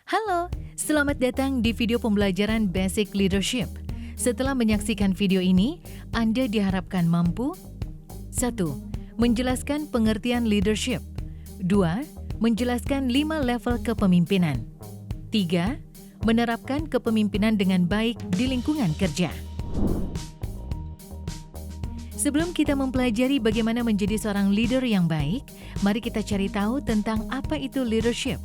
Halo, selamat datang di video pembelajaran Basic Leadership. Setelah menyaksikan video ini, Anda diharapkan mampu 1. Menjelaskan pengertian leadership. 2. Menjelaskan 5 level kepemimpinan. 3. Menerapkan kepemimpinan dengan baik di lingkungan kerja. Sebelum kita mempelajari bagaimana menjadi seorang leader yang baik, mari kita cari tahu tentang apa itu leadership.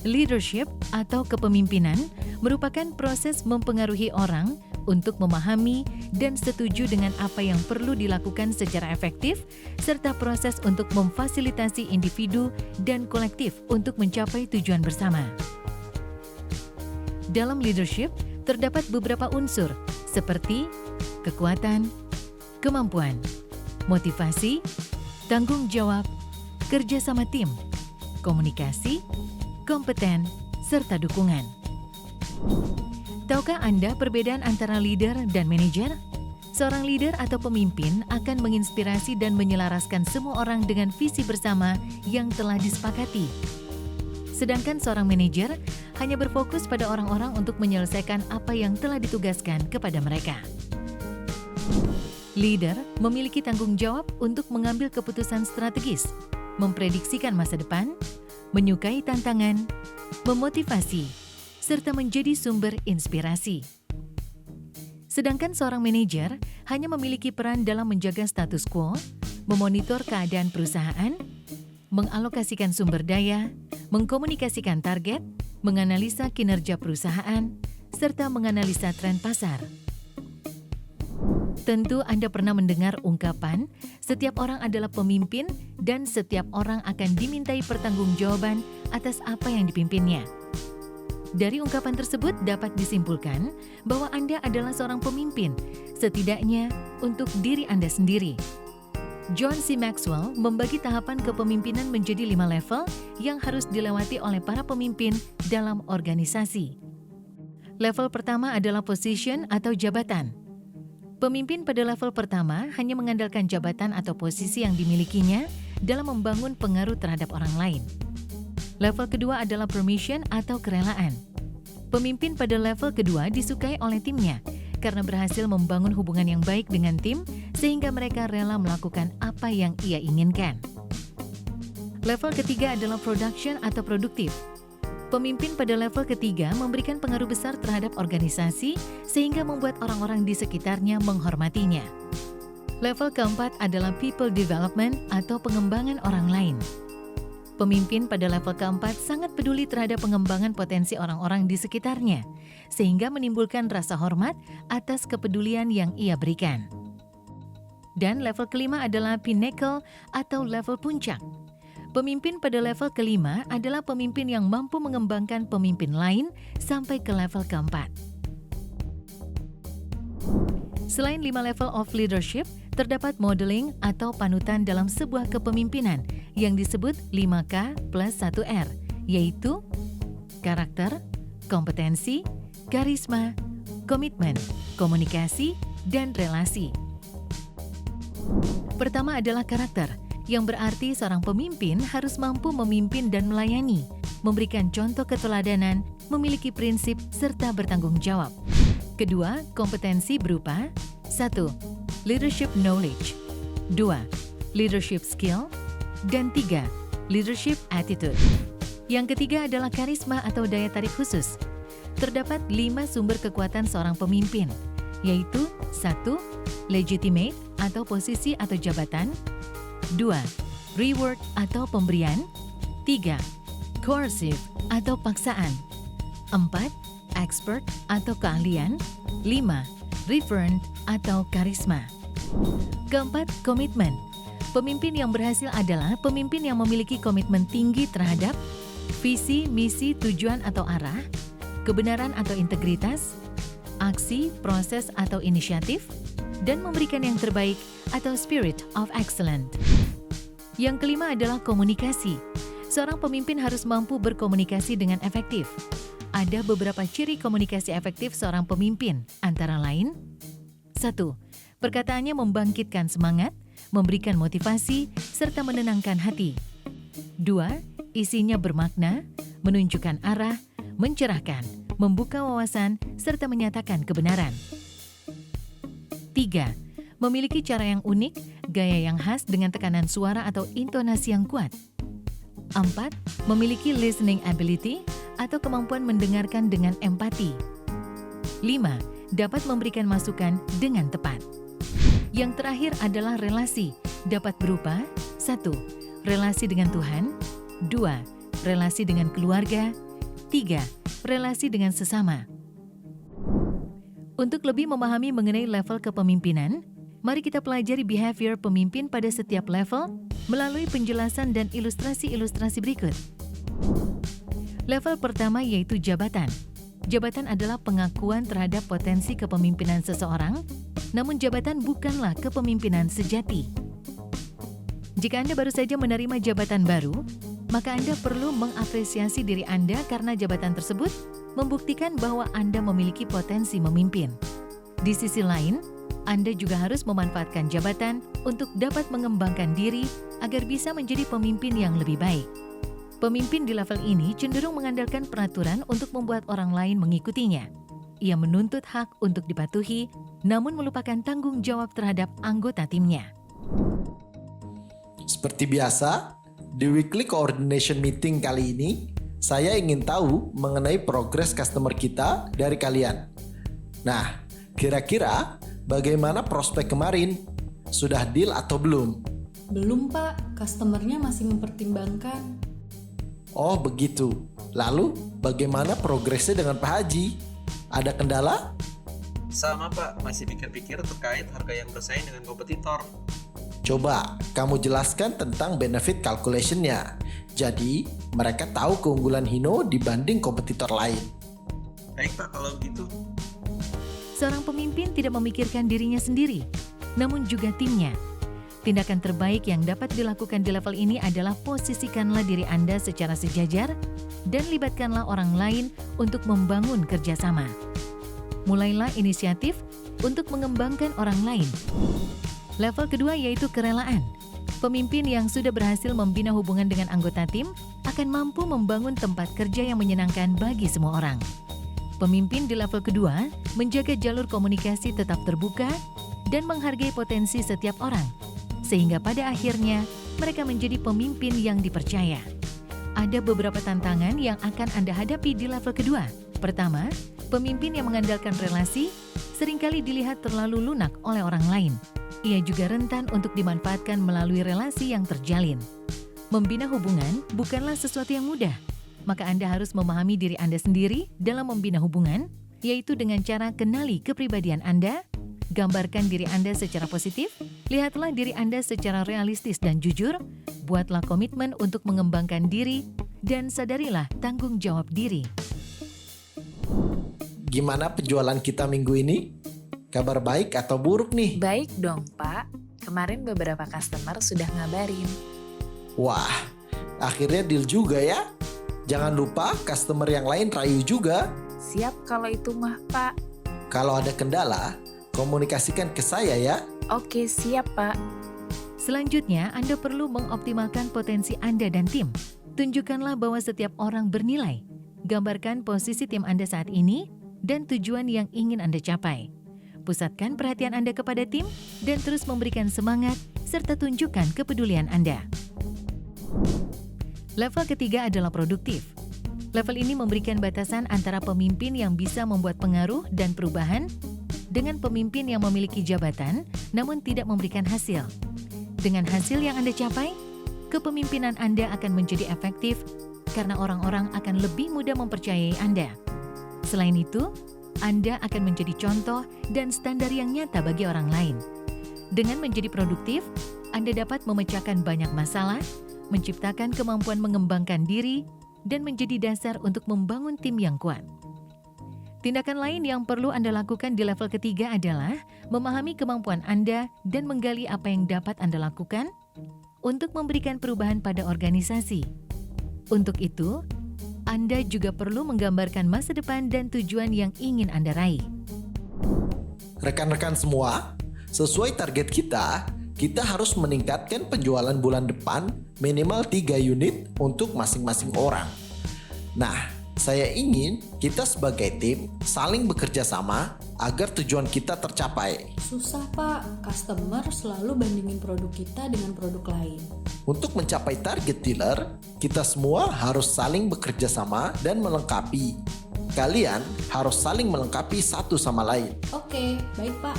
Leadership atau kepemimpinan merupakan proses mempengaruhi orang untuk memahami dan setuju dengan apa yang perlu dilakukan secara efektif, serta proses untuk memfasilitasi individu dan kolektif untuk mencapai tujuan bersama. Dalam leadership, terdapat beberapa unsur seperti kekuatan, kemampuan, motivasi, tanggung jawab, kerjasama tim, komunikasi, kompeten, serta dukungan. Tahukah Anda perbedaan antara leader dan manajer? Seorang leader atau pemimpin akan menginspirasi dan menyelaraskan semua orang dengan visi bersama yang telah disepakati. Sedangkan seorang manajer hanya berfokus pada orang-orang untuk menyelesaikan apa yang telah ditugaskan kepada mereka. Leader memiliki tanggung jawab untuk mengambil keputusan strategis, memprediksikan masa depan, menyukai tantangan, memotivasi, serta menjadi sumber inspirasi. Sedangkan seorang manajer hanya memiliki peran dalam menjaga status quo, memonitor keadaan perusahaan, mengalokasikan sumber daya, mengkomunikasikan target, menganalisa kinerja perusahaan, serta menganalisa tren pasar. Tentu Anda pernah mendengar ungkapan, setiap orang adalah pemimpin dan setiap orang akan dimintai pertanggungjawaban atas apa yang dipimpinnya. Dari ungkapan tersebut dapat disimpulkan bahwa Anda adalah seorang pemimpin, setidaknya untuk diri Anda sendiri. John C. Maxwell membagi tahapan kepemimpinan menjadi 5 level yang harus dilewati oleh para pemimpin dalam organisasi. Level pertama adalah position atau jabatan. Pemimpin pada level pertama hanya mengandalkan jabatan atau posisi yang dimilikinya dalam membangun pengaruh terhadap orang lain. Level kedua adalah permission atau kerelaan. Pemimpin pada level kedua disukai oleh timnya karena berhasil membangun hubungan yang baik dengan tim sehingga mereka rela melakukan apa yang ia inginkan. Level ketiga adalah production atau produktif. Pemimpin pada level ketiga memberikan pengaruh besar terhadap organisasi sehingga membuat orang-orang di sekitarnya menghormatinya. Level keempat adalah people development atau pengembangan orang lain. Pemimpin pada level keempat sangat peduli terhadap pengembangan potensi orang-orang di sekitarnya, sehingga menimbulkan rasa hormat atas kepedulian yang ia berikan. Dan level kelima adalah pinnacle atau level puncak. Pemimpin pada level kelima adalah pemimpin yang mampu mengembangkan pemimpin lain sampai ke level keempat. Selain 5 level of leadership, terdapat modeling atau panutan dalam sebuah kepemimpinan yang disebut 5K plus 1R, yaitu karakter, kompetensi, karisma, komitmen, komunikasi, dan relasi. Pertama adalah karakter, yang berarti seorang pemimpin harus mampu memimpin dan melayani, memberikan contoh keteladanan, memiliki prinsip, serta bertanggung jawab. Kedua, kompetensi berupa 1. Leadership knowledge, 2. Leadership skill, dan 3. Leadership attitude. Yang ketiga adalah karisma atau daya tarik khusus. Terdapat 5 sumber kekuatan seorang pemimpin, yaitu 1. Legitimate atau posisi atau jabatan, 2. Reward atau pemberian, 3. Coercive atau paksaan, 4. Expert atau keahlian, 5. Referent atau karisma. Keempat, komitmen. Pemimpin yang berhasil adalah pemimpin yang memiliki komitmen tinggi terhadap visi, misi, tujuan atau arah, kebenaran atau integritas, aksi, proses atau inisiatif, dan memberikan yang terbaik atau spirit of excellence. Yang kelima adalah komunikasi. Seorang pemimpin harus mampu berkomunikasi dengan efektif. Ada beberapa ciri komunikasi efektif seorang pemimpin, antara lain 1. Perkataannya membangkitkan semangat, memberikan motivasi, serta menenangkan hati. 2. Isinya bermakna, menunjukkan arah, mencerahkan, membuka wawasan, serta menyatakan kebenaran. 3. Memiliki cara yang unik, gaya yang khas dengan tekanan suara atau intonasi yang kuat. 4. Memiliki listening ability atau kemampuan mendengarkan dengan empati. 5. Dapat memberikan masukan dengan tepat. Yang terakhir adalah relasi, dapat berupa 1. Relasi dengan Tuhan, 2. Relasi dengan keluarga, 3. Relasi dengan sesama. Untuk lebih memahami mengenai level kepemimpinan, mari kita pelajari behavior pemimpin pada setiap level melalui penjelasan dan ilustrasi-ilustrasi berikut. Level pertama yaitu jabatan. Jabatan adalah pengakuan terhadap potensi kepemimpinan seseorang, namun jabatan bukanlah kepemimpinan sejati. Jika Anda baru saja menerima jabatan baru, maka Anda perlu mengapresiasi diri Anda karena jabatan tersebut membuktikan bahwa Anda memiliki potensi memimpin. Di sisi lain, Anda juga harus memanfaatkan jabatan untuk dapat mengembangkan diri agar bisa menjadi pemimpin yang lebih baik. Pemimpin di level ini cenderung mengandalkan peraturan untuk membuat orang lain mengikutinya. Ia menuntut hak untuk dipatuhi, namun melupakan tanggung jawab terhadap anggota timnya. Seperti biasa, di weekly coordination meeting kali ini, saya ingin tahu mengenai progres customer kita dari kalian. Nah, kira-kira bagaimana prospek kemarin? Sudah deal atau belum? Belum Pak, customernya masih mempertimbangkan. Oh begitu. Lalu bagaimana progresnya dengan Pak Haji? Ada kendala? Sama Pak, masih pikir-pikir terkait harga yang bersaing dengan kompetitor. Coba kamu jelaskan tentang benefit calculation-nya. Jadi mereka tahu keunggulan Hino dibanding kompetitor lain. Baik Pak, kalau begitu. Seorang pemimpin tidak memikirkan dirinya sendiri, namun juga timnya. Tindakan terbaik yang dapat dilakukan di level ini adalah posisikanlah diri Anda secara sejajar dan libatkanlah orang lain untuk membangun kerjasama. Mulailah inisiatif untuk mengembangkan orang lain. Level kedua yaitu kerelaan. Pemimpin yang sudah berhasil membina hubungan dengan anggota tim akan mampu membangun tempat kerja yang menyenangkan bagi semua orang. Pemimpin di level kedua menjaga jalur komunikasi tetap terbuka dan menghargai potensi setiap orang, sehingga pada akhirnya mereka menjadi pemimpin yang dipercaya. Ada beberapa tantangan yang akan Anda hadapi di level kedua. Pertama, pemimpin yang mengandalkan relasi seringkali dilihat terlalu lunak oleh orang lain. Ia juga rentan untuk dimanfaatkan melalui relasi yang terjalin. Membina hubungan bukanlah sesuatu yang mudah, maka Anda harus memahami diri Anda sendiri dalam membina hubungan, yaitu dengan cara kenali kepribadian Anda, gambarkan diri Anda secara positif, lihatlah diri Anda secara realistis dan jujur, buatlah komitmen untuk mengembangkan diri, dan sadarilah tanggung jawab diri. Gimana penjualan kita minggu ini? Kabar baik atau buruk nih? Baik dong, Pak. Kemarin beberapa customer sudah ngabarin. Wah, akhirnya deal juga ya. Jangan lupa customer yang lain rayu juga. Siap kalau itu mah, Pak. Kalau ada kendala, komunikasikan ke saya ya. Oke, siap, Pak. Selanjutnya, Anda perlu mengoptimalkan potensi Anda dan tim. Tunjukkanlah bahwa setiap orang bernilai. Gambarkan posisi tim Anda saat ini dan tujuan yang ingin Anda capai. Pusatkan perhatian Anda kepada tim dan terus memberikan semangat serta tunjukkan kepedulian Anda. Level ketiga adalah produktif. Level ini memberikan batasan antara pemimpin yang bisa membuat pengaruh dan perubahan dengan pemimpin yang memiliki jabatan namun tidak memberikan hasil. Dengan hasil yang Anda capai, kepemimpinan Anda akan menjadi efektif karena orang-orang akan lebih mudah mempercayai Anda. Selain itu, Anda akan menjadi contoh dan standar yang nyata bagi orang lain. Dengan menjadi produktif, Anda dapat memecahkan banyak masalah, menciptakan kemampuan mengembangkan diri, dan menjadi dasar untuk membangun tim yang kuat. Tindakan lain yang perlu Anda lakukan di level ketiga adalah memahami kemampuan Anda dan menggali apa yang dapat Anda lakukan untuk memberikan perubahan pada organisasi. Untuk itu, Anda juga perlu menggambarkan masa depan dan tujuan yang ingin Anda raih. Rekan-rekan semua, sesuai target kita harus meningkatkan penjualan bulan depan minimal 3 unit untuk masing-masing orang. Nah, Saya ingin kita sebagai tim saling bekerja sama agar tujuan kita tercapai. Susah Pak, customer selalu bandingin produk kita dengan produk lain. Untuk mencapai target dealer, kita semua harus saling bekerja sama dan melengkapi. Kalian harus saling melengkapi satu sama lain. Oke, baik Pak.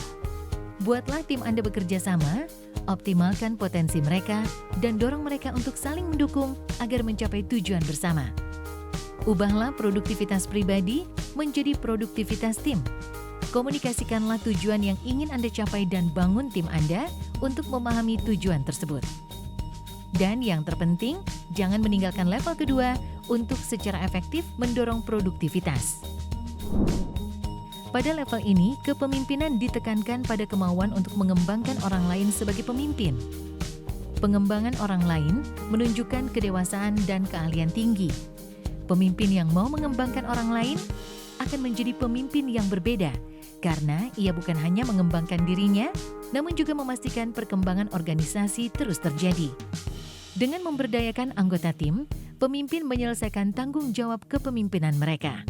Buatlah tim Anda bekerja sama, optimalkan potensi mereka, dan dorong mereka untuk saling mendukung agar mencapai tujuan bersama. Ubahlah produktivitas pribadi menjadi produktivitas tim. Komunikasikanlah tujuan yang ingin Anda capai dan bangun tim Anda untuk memahami tujuan tersebut. Dan yang terpenting, jangan meninggalkan level kedua untuk secara efektif mendorong produktivitas. Pada level ini, kepemimpinan ditekankan pada kemauan untuk mengembangkan orang lain sebagai pemimpin. Pengembangan orang lain menunjukkan kedewasaan dan keahlian tinggi. Pemimpin yang mau mengembangkan orang lain akan menjadi pemimpin yang berbeda karena ia bukan hanya mengembangkan dirinya, namun juga memastikan perkembangan organisasi terus terjadi. Dengan memberdayakan anggota tim, pemimpin menyelesaikan tanggung jawab kepemimpinan mereka.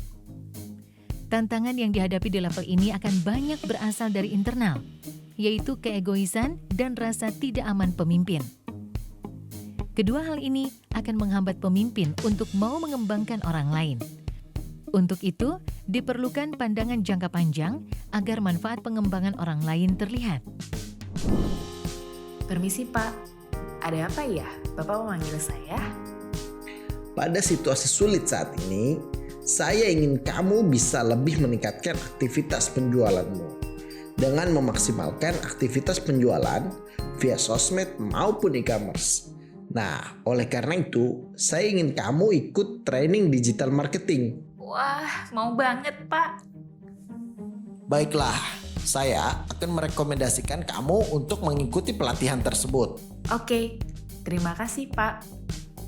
Tantangan yang dihadapi di level ini akan banyak berasal dari internal, yaitu keegoisan dan rasa tidak aman pemimpin. Kedua hal ini akan menghambat pemimpin untuk mau mengembangkan orang lain. Untuk itu, diperlukan pandangan jangka panjang agar manfaat pengembangan orang lain terlihat. Permisi Pak, ada apa ya? Bapak memanggil saya? Pada situasi sulit saat ini, saya ingin kamu bisa lebih meningkatkan aktivitas penjualanmu dengan memaksimalkan aktivitas penjualan via sosmed maupun e-commerce. Nah, oleh karena itu, saya ingin kamu ikut training digital marketing. Wah, mau banget Pak. Baiklah, saya akan merekomendasikan kamu untuk mengikuti pelatihan tersebut. Oke, terima kasih Pak.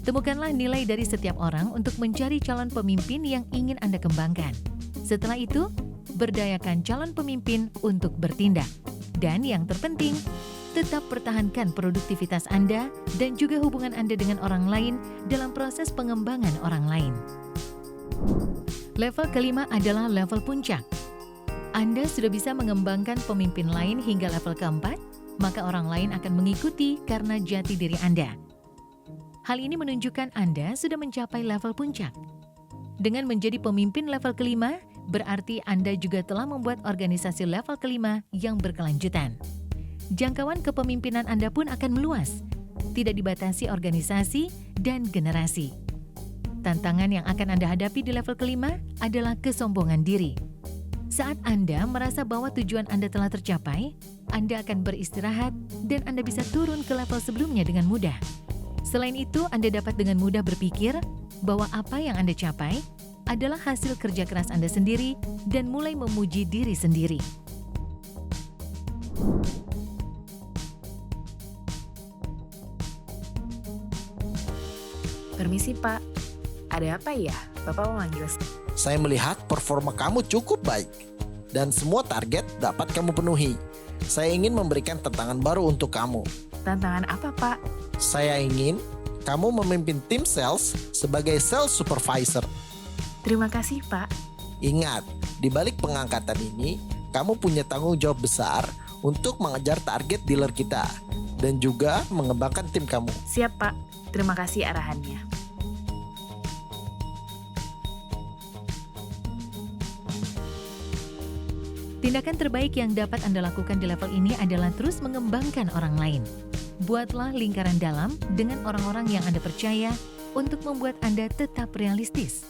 Temukanlah nilai dari setiap orang untuk mencari calon pemimpin yang ingin Anda kembangkan. Setelah itu, berdayakan calon pemimpin untuk bertindak. Dan yang terpenting, tetap pertahankan produktivitas Anda dan juga hubungan Anda dengan orang lain dalam proses pengembangan orang lain. Level kelima adalah level puncak. Anda sudah bisa mengembangkan pemimpin lain hingga level keempat, maka orang lain akan mengikuti karena jati diri Anda. Hal ini menunjukkan Anda sudah mencapai level puncak. Dengan menjadi pemimpin level kelima, berarti Anda juga telah membuat organisasi level kelima yang berkelanjutan. Jangkauan kepemimpinan Anda pun akan meluas, tidak dibatasi organisasi dan generasi. Tantangan yang akan Anda hadapi di level kelima adalah kesombongan diri. Saat Anda merasa bahwa tujuan Anda telah tercapai, Anda akan beristirahat dan Anda bisa turun ke level sebelumnya dengan mudah. Selain itu, Anda dapat dengan mudah berpikir bahwa apa yang Anda capai adalah hasil kerja keras Anda sendiri dan mulai memuji diri sendiri. Permisi Pak, ada apa ya? Bapak memanggil saya. Saya melihat performa kamu cukup baik dan semua target dapat kamu penuhi. Saya ingin memberikan tantangan baru untuk kamu. Tantangan apa Pak? Saya ingin kamu memimpin tim sales sebagai sales supervisor. Terima kasih Pak. Ingat, di balik pengangkatan ini, kamu punya tanggung jawab besar untuk mengejar target dealer kita dan juga mengembangkan tim kamu. Siap Pak, terima kasih arahannya. Tindakan terbaik yang dapat Anda lakukan di level ini adalah terus mengembangkan orang lain. Buatlah lingkaran dalam dengan orang-orang yang Anda percaya untuk membuat Anda tetap realistis.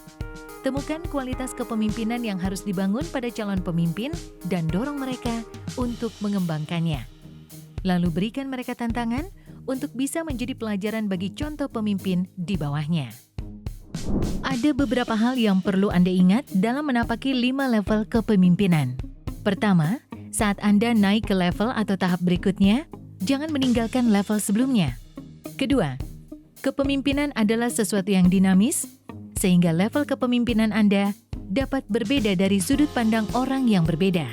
Temukan kualitas kepemimpinan yang harus dibangun pada calon pemimpin dan dorong mereka untuk mengembangkannya. Lalu berikan mereka tantangan untuk bisa menjadi pelajaran bagi contoh pemimpin di bawahnya. Ada beberapa hal yang perlu Anda ingat dalam menapaki 5 level kepemimpinan. Pertama, saat Anda naik ke level atau tahap berikutnya, jangan meninggalkan level sebelumnya. Kedua, kepemimpinan adalah sesuatu yang dinamis, sehingga level kepemimpinan Anda dapat berbeda dari sudut pandang orang yang berbeda.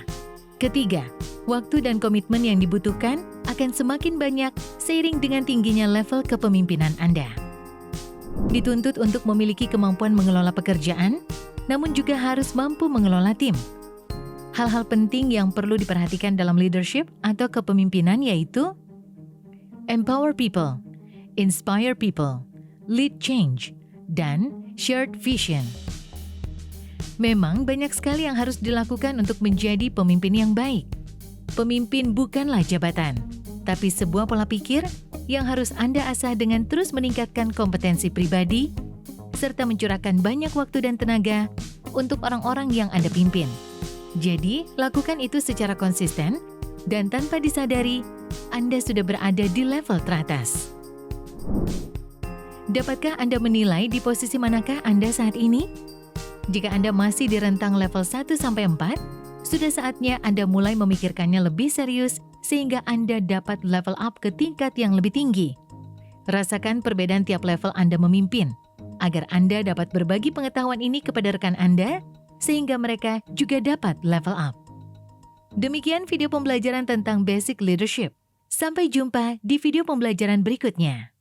Ketiga, waktu dan komitmen yang dibutuhkan akan semakin banyak seiring dengan tingginya level kepemimpinan Anda. Dituntut untuk memiliki kemampuan mengelola pekerjaan, namun juga harus mampu mengelola tim. Hal-hal penting yang perlu diperhatikan dalam leadership atau kepemimpinan yaitu empower people, inspire people, lead change, dan shared vision. Memang banyak sekali yang harus dilakukan untuk menjadi pemimpin yang baik. Pemimpin bukanlah jabatan, tapi sebuah pola pikir yang harus Anda asah dengan terus meningkatkan kompetensi pribadi, serta mencurahkan banyak waktu dan tenaga untuk orang-orang yang Anda pimpin. Jadi, lakukan itu secara konsisten, dan tanpa disadari, Anda sudah berada di level teratas. Dapatkah Anda menilai di posisi manakah Anda saat ini? Jika Anda masih di rentang level 1-4, sudah saatnya Anda mulai memikirkannya lebih serius sehingga Anda dapat level up ke tingkat yang lebih tinggi. Rasakan perbedaan tiap level Anda memimpin, agar Anda dapat berbagi pengetahuan ini kepada rekan Anda, sehingga mereka juga dapat level up. Demikian video pembelajaran tentang basic leadership. Sampai jumpa di video pembelajaran berikutnya.